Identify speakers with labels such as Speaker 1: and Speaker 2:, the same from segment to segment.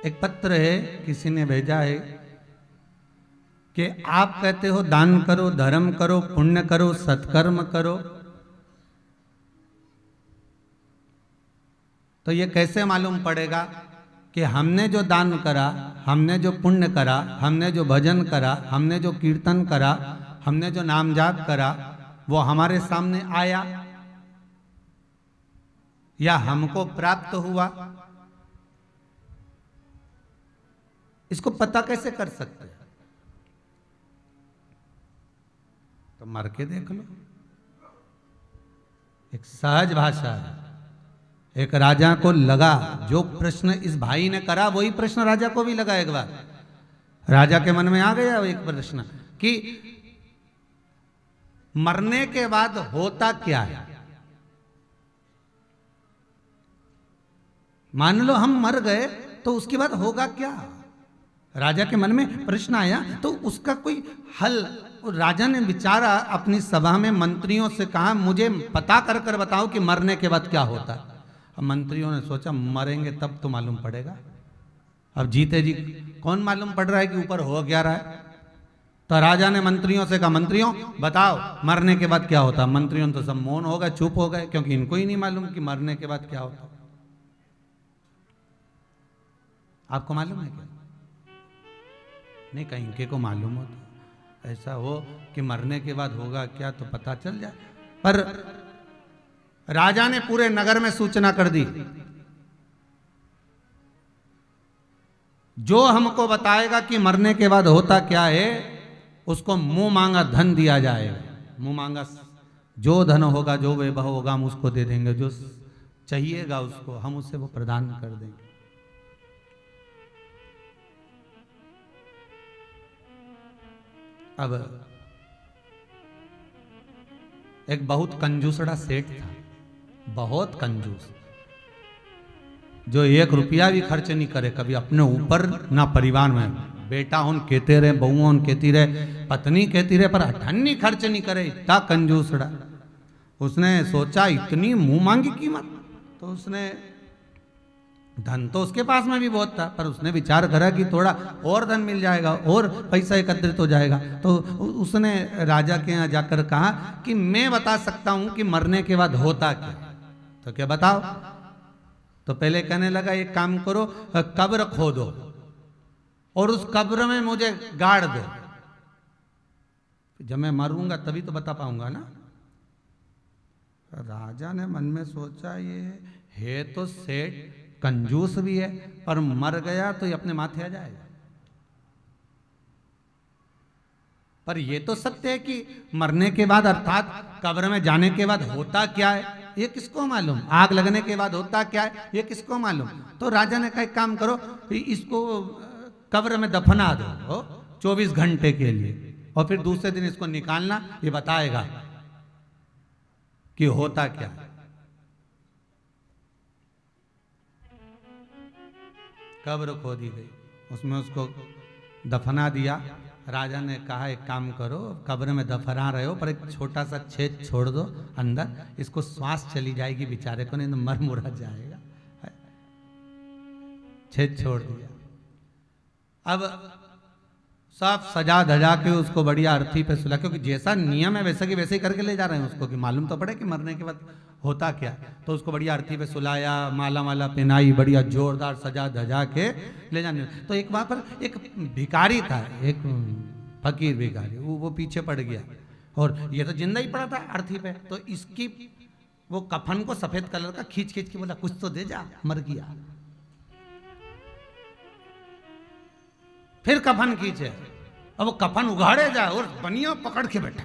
Speaker 1: एक पत्र है, किसी ने भेजा है कि आप कहते हो दान करो, धर्म करो, पुण्य करो, सत्कर्म करो, तो ये कैसे मालूम पड़ेगा कि हमने जो दान करा, हमने जो पुण्य करा, हमने जो भजन करा, हमने जो कीर्तन करा, हमने जो नाम जाप करा, वो हमारे सामने आया या हमको प्राप्त हुआ? इसको पता कैसे कर सकते हैं? तो मर के देख लो। एक सहज भाषा है। एक राजा को लगा, जो प्रश्न इस भाई ने करा वही प्रश्न राजा को भी लगा। एक बार राजा के मन में आ गया एक प्रश्न कि मरने के बाद होता क्या है। मान लो हम मर गए तो उसके बाद होगा क्या? राजा के मन में प्रश्न आया तो उसका कोई हल राजा ने विचारा, अपनी सभा में मंत्रियों से कहा मुझे पता कर कर बताओ कि मरने के बाद क्या होता है। अब मंत्रियों ने सोचा मरेंगे तब तो मालूम पड़ेगा। अब जीते जी कौन मालूम पड़ रहा है कि ऊपर हो क्या रहा है। तो राजा ने मंत्रियों से कहा मंत्रियों बताओ मरने के बाद क्या होता। मंत्रियों तो सब मौन हो गए, चुप हो गए, क्योंकि इनको ही नहीं मालूम कि मरने के बाद क्या होता। आपको मालूम है क्या? नहीं, कहीं के को मालूम होता, ऐसा हो कि मरने के बाद होगा क्या तो पता चल जाए। पर राजा ने पूरे नगर में सूचना कर दी, जो हमको बताएगा कि मरने के बाद होता क्या है उसको मुंह मांगा धन दिया जाएगा। मुंह मांगा जो धन होगा, जो वैभव होगा हम उसको दे देंगे, जो चाहिएगा उसको हम उससे वो प्रदान कर देंगे। अब एक बहुत कंजूसड़ा सेठ था, बहुत कंजूस, जो 1 रुपया भी खर्च नहीं करे कभी अपने ऊपर ना परिवार में। बेटा उन कहते रहे, बहू उन कहती रहे, पत्नी कहती रहे, पर अठन्नी खर्च नहीं करे। इतना कंजूसड़ा। उसने सोचा इतनी मुंह मांगी कीमत, तो उसने धन तो उसके पास में भी बहुत था, पर उसने विचार करा कि थोड़ा और धन मिल जाएगा और पैसा एकत्रित हो जाएगा। तो उसने राजा के यहाँ जाकर कहा कि मैं बता सकता हूं कि मरने के बाद होता क्या। तो क्या बताओ? तो पहले कहने लगा एक काम करो, कब्र खोदो और उस कब्र में मुझे गाड़ दो, जब मैं मरूंगा तभी तो बता पाऊंगा ना। राजा ने मन में सोचा ये है तो सेठ कंजूस भी है, पर मर गया तो ये अपने माथे आ जाएगा। पर ये तो सत्य है कि मरने के बाद अर्थात कब्र में जाने के बाद होता क्या है ये किसको मालूम। आग लगने के बाद होता क्या है ये किसको मालूम। तो राजा ने कहा एक काम करो, इसको कब्र में दफना दो 24 घंटे के लिए, और फिर दूसरे दिन इसको निकालना, ये बताएगा कि होता क्या है। कब्र खोदी गई, उसमें उसको दफना दिया। राजा ने कहा एक काम करो, कब्र में दफना रहे हो पर एक छोटा सा छेद छोड़ दो अंदर, इसको श्वास चली जाएगी बेचारे को, नहीं तो मर मुरा जाएगा। छेद छोड़ दिया। अब सब सजा धजा के उसको बढ़िया अर्थी पे सुला, क्योंकि जैसा नियम है वैसा की वैसे ही करके ले जा रहे हैं उसको, कि मालूम तो पड़े कि मरने के बाद होता क्या। तो उसको बढ़िया अर्थी पे सुलाया, माला माला पहनाई, बढ़िया जोरदार सजा धजा के ले जाने। तो एक वहां पर एक भिखारी था, एक फकीर भिखारी, वो पीछे पड़ गया और ये तो जिंदा ही पड़ा था अर्थी पे। तो इसकी वो कफन को सफेद कलर का खींच खींच के बोला कुछ तो दे जा, मर गया। फिर कफन खींचे, अब वो कफन उगाड़े जाए और बनिया पकड़ के बैठा,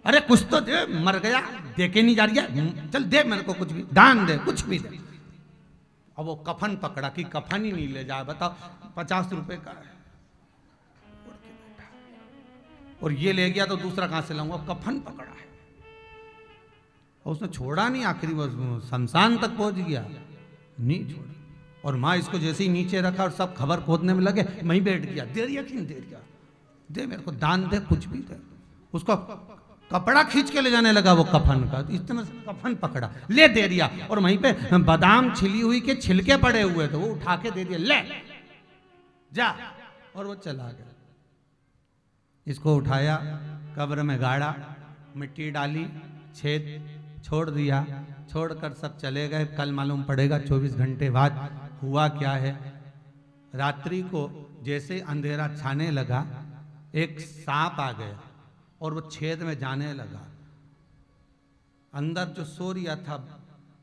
Speaker 1: अरे कुछ तो दे, मर गया, दे के नहीं जा रही है, चल दे मेरे को कुछ भी, दान दे, कुछ भी दे। अब वो कफन पकड़ा कि कफन ही नहीं ले जाए, बताओ 50 रुपए का है, और ये ले गया तो दूसरा कहां से लाऊंगा, कफन पकड़ा है। और उसने छोड़ा नहीं, आखिरी वो शमशान तक पहुंच गया, नहीं छोड़ा। और माँ इसको जैसे ही नीचे रखा और सब खबर खोदने में लगे, मैं ही बैठ गया, दे दिया कि नहीं दे दिया, दे मेरे को दान दे, कुछ भी दे। उसको कपड़ा खींच के ले जाने लगा वो कफन का, इतना कफन पकड़ा, ले दे दिया। और वहीं पे बादाम छिली हुई के छिलके पड़े हुए थे, वो उठा के दे दिया, ले जा, और वो चला गया। इसको उठाया, कब्र में गाड़ा, मिट्टी डाली, छेद छोड़ दिया, छोड़कर सब चले गए। कल मालूम पड़ेगा 24 घंटे बाद हुआ क्या है। रात्रि को जैसे अंधेरा छाने लगा, एक सांप आ गया और वो छेद में जाने लगा। अंदर जो सो रिया था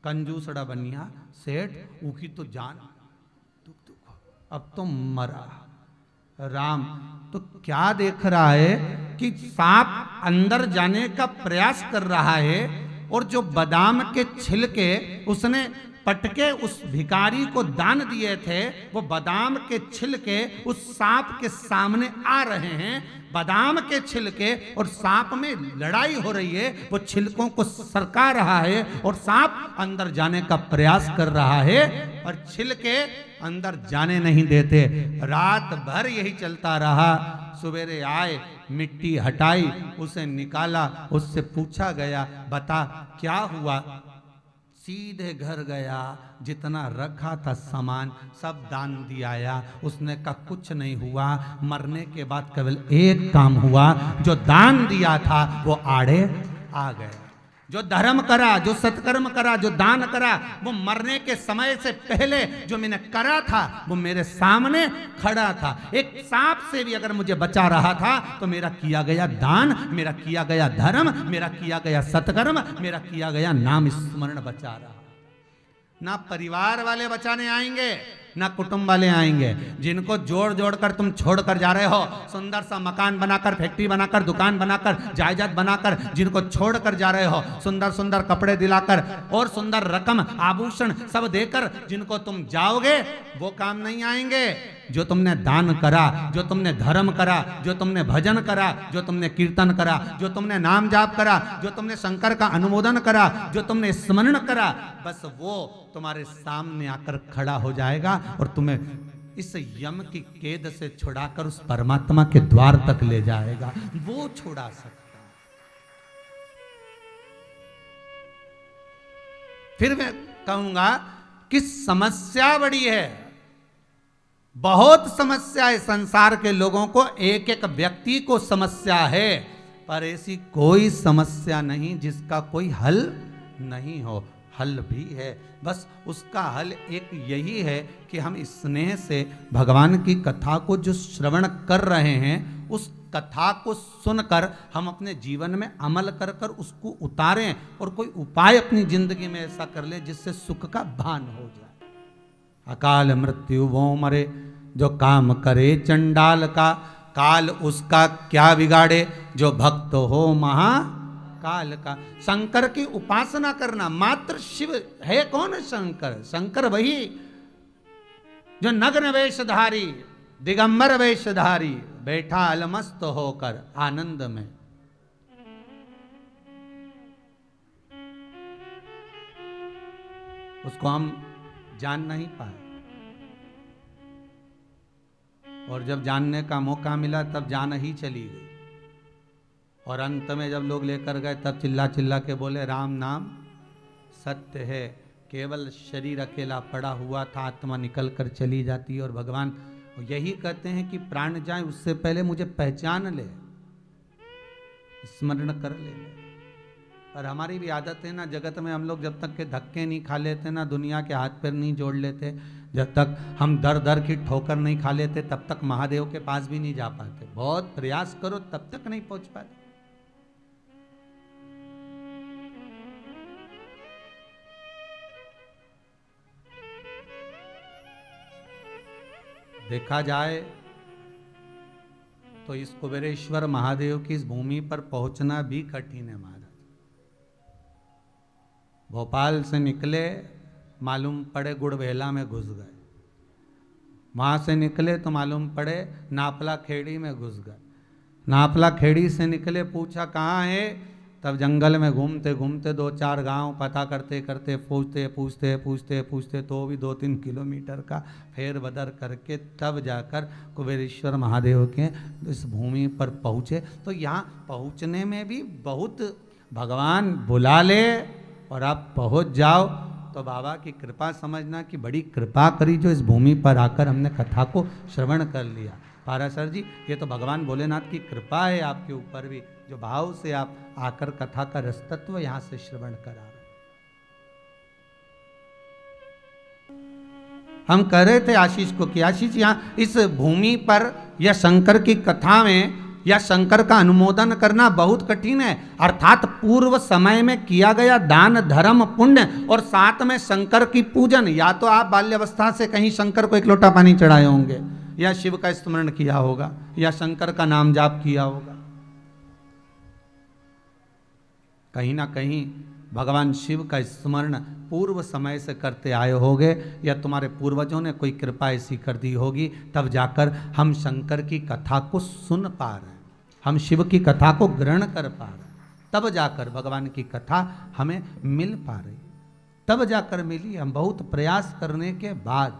Speaker 1: कंजूसड़ा बनिया सेठ, उसकी तो जान अब तो मरा। राम तो क्या देख रहा है कि सांप अंदर जाने का प्रयास कर रहा है, और जो बादाम के छिलके उसने पटके उस भिखारी को दान दिए थे, वो बादाम के छिलके उस सांप के सामने आ रहे हैं। बादाम के छिलके और सांप में लड़ाई हो रही है, वो छिलकों को सरका रहा है और सांप अंदर जाने का प्रयास कर रहा है, और छिलके अंदर जाने नहीं देते। रात भर यही चलता रहा। सवेरे आए, मिट्टी हटाई, उसे निकाला, उससे पूछा गया बता क्या हुआ। सीधे घर गया, जितना रखा था सामान सब दान दिया। उसने कहा कुछ नहीं हुआ, मरने के बाद केवल एक काम हुआ, जो दान दिया था वो आड़े आ गया। जो धर्म करा, जो सत्कर्म करा, जो दान करा, वो मरने के समय से पहले जो मैंने करा था वो मेरे सामने खड़ा था। एक सांप से भी अगर मुझे बचा रहा था तो मेरा किया गया दान, मेरा किया गया धर्म, मेरा किया गया सत्कर्म, मेरा किया गया नाम स्मरण बचा रहा। ना परिवार वाले बचाने आएंगे, ना कुटुंब वाले आएंगे। जिनको जोड़ जोड़ कर तुम छोड़ कर जा रहे हो, सुंदर सा मकान बनाकर, फैक्ट्री बनाकर, दुकान बनाकर, जायदाद बनाकर जिनको छोड़ कर जा रहे हो, सुंदर सुंदर कपड़े दिलाकर और सुंदर रकम आभूषण सब देकर जिनको तुम जाओगे, वो काम नहीं आएंगे। जो तुमने दान करा, जो तुमने धर्म करा, जो तुमने भजन करा, जो तुमने कीर्तन करा, जो तुमने नाम जाप करा, जो तुमने शंकर का अनुमोदन करा, जो तुमने स्मरण करा, बस वो तुम्हारे सामने आकर खड़ा हो जाएगा और तुम्हें इस यम की कैद से छुड़ाकर उस परमात्मा के द्वार तक ले जाएगा। वो छुड़ा सकता। फिर मैं कहूंगा कि समस्या बड़ी है, बहुत समस्या है। संसार के लोगों को, एक एक व्यक्ति को समस्या है, पर ऐसी कोई समस्या नहीं जिसका कोई हल नहीं हो। हल भी है, बस उसका हल एक यही है कि हम स्नेह से भगवान की कथा को जो श्रवण कर रहे हैं, उस कथा को सुनकर हम अपने जीवन में अमल कर कर उसको उतारें और कोई उपाय अपनी जिंदगी में ऐसा कर ले जिससे सुख का भान हो जाए। अकाल मृत्यु वो मरे जो काम करे चंडाल का, काल उसका क्या बिगाड़े जो भक्त हो महा काल का। शंकर की उपासना करना, मात्र शिव है कौन शंकर? शंकर वही जो नग्न वेशधारी, दिगंबर वेशधारी, बैठा अलमस्त होकर आनंद में। उसको हम जान नहीं पाए, और जब जानने का मौका मिला तब जान ही चली गई। और अंत में जब लोग लेकर गए तब चिल्ला चिल्ला के बोले राम नाम सत्य है, केवल शरीर अकेला पड़ा हुआ था, आत्मा निकल कर चली जाती है। और भगवान यही कहते हैं कि प्राण जाए उससे पहले मुझे पहचान ले, स्मरण कर ले। पर हमारी भी आदत है ना, जगत में हम लोग जब तक के धक्के नहीं खा लेते ना, दुनिया के हाथ पैर नहीं जोड़ लेते, जब तक हम दर दर की ठोकर नहीं खा लेते, तब तक महादेव के पास भी नहीं जा पाते। बहुत प्रयास करो तब तक नहीं पहुंच पाते। देखा जाए तो इस कुबेरेश्वर महादेव की इस भूमि पर पहुंचना भी कठिन है महाराज। भोपाल से निकले, मालूम पड़े गुड़बेला में घुस गए, वहां से निकले तो मालूम पड़े नापला खेड़ी में घुस गए, नापला खेड़ी से निकले, पूछा कहाँ है तब जंगल में घूमते घूमते 2-4 गांव पता करते करते पूछते तो भी 2-3 किलोमीटर का फेर बदर करके तब जाकर कुबेरेश्वर महादेव के इस भूमि पर पहुँचे। तो यहाँ पहुँचने में भी बहुत भगवान बुला ले और आप पहुँच जाओ तो बाबा की कृपा समझना कि बड़ी कृपा करी जो इस भूमि पर आकर हमने कथा को श्रवण कर लिया। पाराशर जी, ये तो भगवान भोलेनाथ की कृपा है आपके ऊपर भी, जो भाव से आप आकर कथा का रसतत्व यहां से श्रवण करा रहे। हम कह रहे थे आशीष को कि आशीष यहाँ इस भूमि पर या शंकर की कथा में या शंकर का अनुमोदन करना बहुत कठिन है। अर्थात पूर्व समय में किया गया दान धर्म पुण्य और साथ में शंकर की पूजन, या तो आप बाल्यावस्था से कहीं शंकर को एक लोटा पानी चढ़ाए होंगे या शिव का स्मरण किया होगा या शंकर का नाम जाप किया होगा, कहीं ना कहीं भगवान शिव का स्मरण पूर्व समय से करते आए होगे या तुम्हारे पूर्वजों ने कोई कृपा ऐसी कर दी होगी, तब जाकर हम शंकर की कथा को सुन पा रहे हैं, हम शिव की कथा को ग्रहण कर पा रहे हैं, तब जाकर भगवान की कथा हमें मिल पा रही, तब जाकर मिली। हम बहुत प्रयास करने के बाद